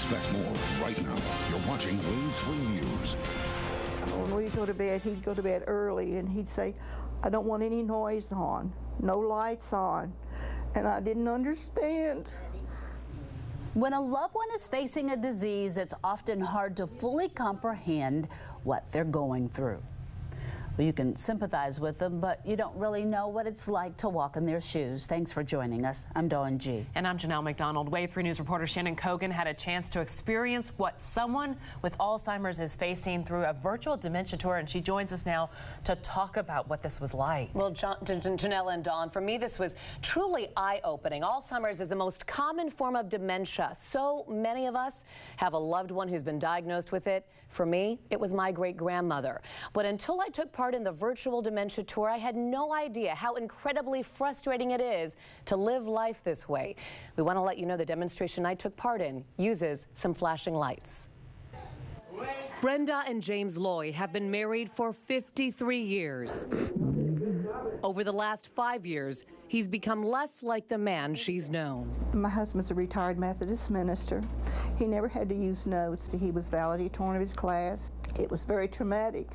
Expect more right now. You're watching Wave 3 News. When we'd go to bed, he'd go to bed early and he'd say, I don't want any noise on, no lights on. And I didn't understand. When a loved one is facing a disease, it's often hard to fully comprehend what they're going through. Well, you can sympathize with them, but you don't really know what it's like to walk in their shoes. Thanks for joining us. I'm Dawn G. And I'm Janelle McDonald. Wave 3 News reporter Shannon Kogan had a chance to experience what someone with Alzheimer's is facing through a virtual dementia tour, and she joins us now to talk about what this was like. Well, Janelle and Dawn, for me, this was truly eye-opening. Alzheimer's is the most common form of dementia. So many of us have a loved one who's been diagnosed with it. For me, it was my great-grandmother. But until I took part in the virtual dementia tour, I had no idea how incredibly frustrating it is to live life this way. We want to let you know the demonstration I took part in uses some flashing lights. Brenda and James Loy have been married for 53 years. Over the last 5 years, he's become less like the man she's known. My husband's a retired Methodist minister. He never had to use notes. He was valedictorian of his class. It was very traumatic.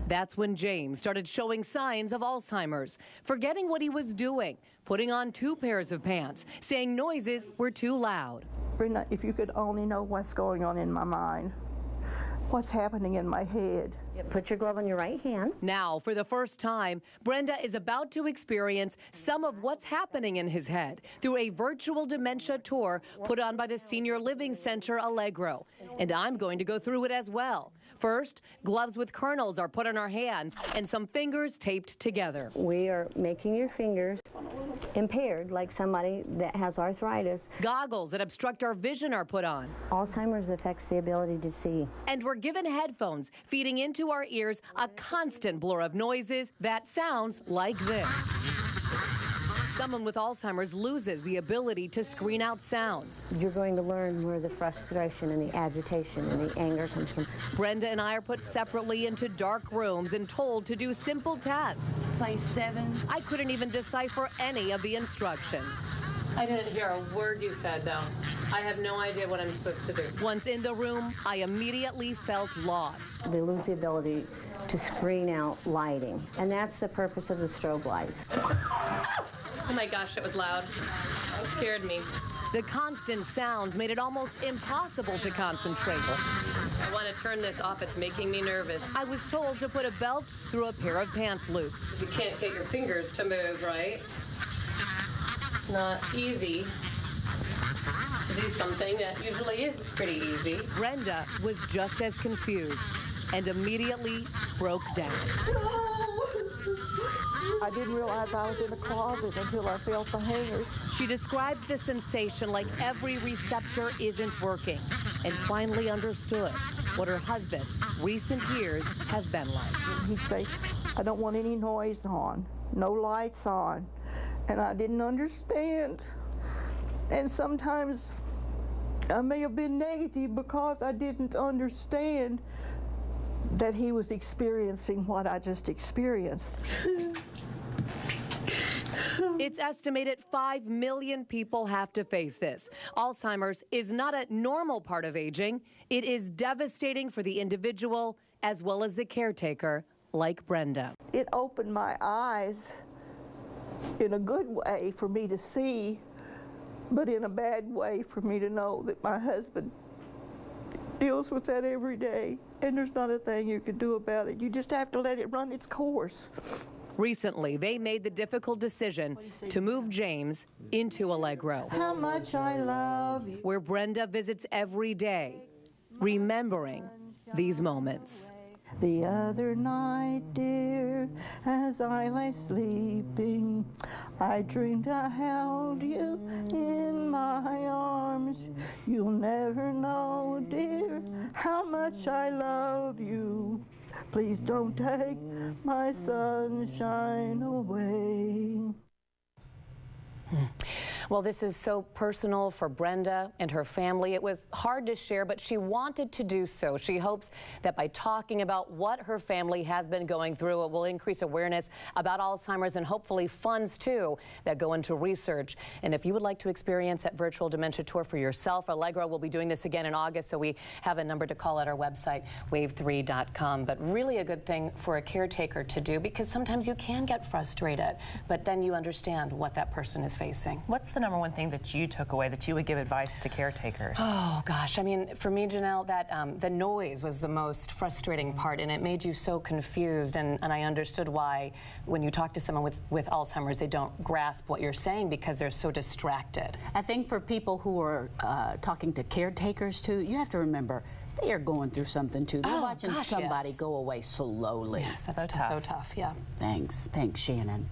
That's when James started showing signs of Alzheimer's, forgetting what he was doing, putting on 2 pairs of pants, saying noises were too loud. Brenda, if you could only know what's going on in my mind, what's happening in my head. Put your glove on your right hand. Now, for the first time, Brenda is about to experience some of what's happening in his head through a virtual dementia tour put on by the Senior Living Center Allegro. And I'm going to go through it as well. First, gloves with kernels are put on our hands and some fingers taped together. We are making your fingers impaired like somebody that has arthritis. Goggles that obstruct our vision are put on. Alzheimer's affects the ability to see. And we're given headphones feeding into our ears a constant blur of noises that sounds like this. Someone with Alzheimer's loses the ability to screen out sounds. You're going to learn where the frustration and the agitation and the anger comes from. Brenda and I are put separately into dark rooms and told to do simple tasks. Play 7. I couldn't even decipher any of the instructions. I didn't hear a word you said, though. I have no idea what I'm supposed to do. Once in the room, I immediately felt lost. They lose the ability to screen out lighting, and that's the purpose of the strobe lights. Oh my gosh, it was loud. It scared me. The constant sounds made it almost impossible to concentrate. I want to turn this off. It's making me nervous. I was told to put a belt through a pair of pants loops. You can't get your fingers to move, right? It's not easy to do something that usually is pretty easy. Brenda was just as confused and immediately broke down. I didn't realize I was in a closet until I felt the hangers. She describes the sensation like every receptor isn't working and finally understood what her husband's recent years have been like. He'd say, I don't want any noise on, no lights on. And I didn't understand. And sometimes I may have been negative because I didn't understand that he was experiencing what I just experienced. It's estimated 5 million people have to face this. Alzheimer's is not a normal part of aging. It is devastating for the individual as well as the caretaker, like Brenda. It opened my eyes in a good way for me to see, but in a bad way for me to know that my husband deals with that every day, and there's not a thing you can do about it. You just have to let it run its course. Recently, they made the difficult decision to move James into Allegro. How much I love you. Where Brenda visits every day, remembering these moments. The other night, dear, as I lay sleeping, I dreamed I held you in my arms. You'll never know, dear, how much I love you. Please don't take my sunshine away. Well, this is so personal for Brenda and her family. It was hard to share, but she wanted to do so. She hopes that by talking about what her family has been going through, it will increase awareness about Alzheimer's and hopefully funds, too, that go into research. And if you would like to experience that virtual dementia tour for yourself, Allegro will be doing this again in August, so we have a number to call at our website, wave3.com. But really a good thing for a caretaker to do, because sometimes you can get frustrated, but then you understand what that person is facing. What's the #1 thing that you took away that you would give advice to caretakers? Oh gosh, I mean, for me, Janelle, that the noise was the most frustrating part, and it made you so confused, and I understood why when you talk to someone with Alzheimer's, they don't grasp what you're saying because they're so distracted. I think for people who are talking to caretakers too, you have to remember they are going through something too. They're watching somebody go away slowly. Yes, that's so tough, yeah. Thanks, Shannon.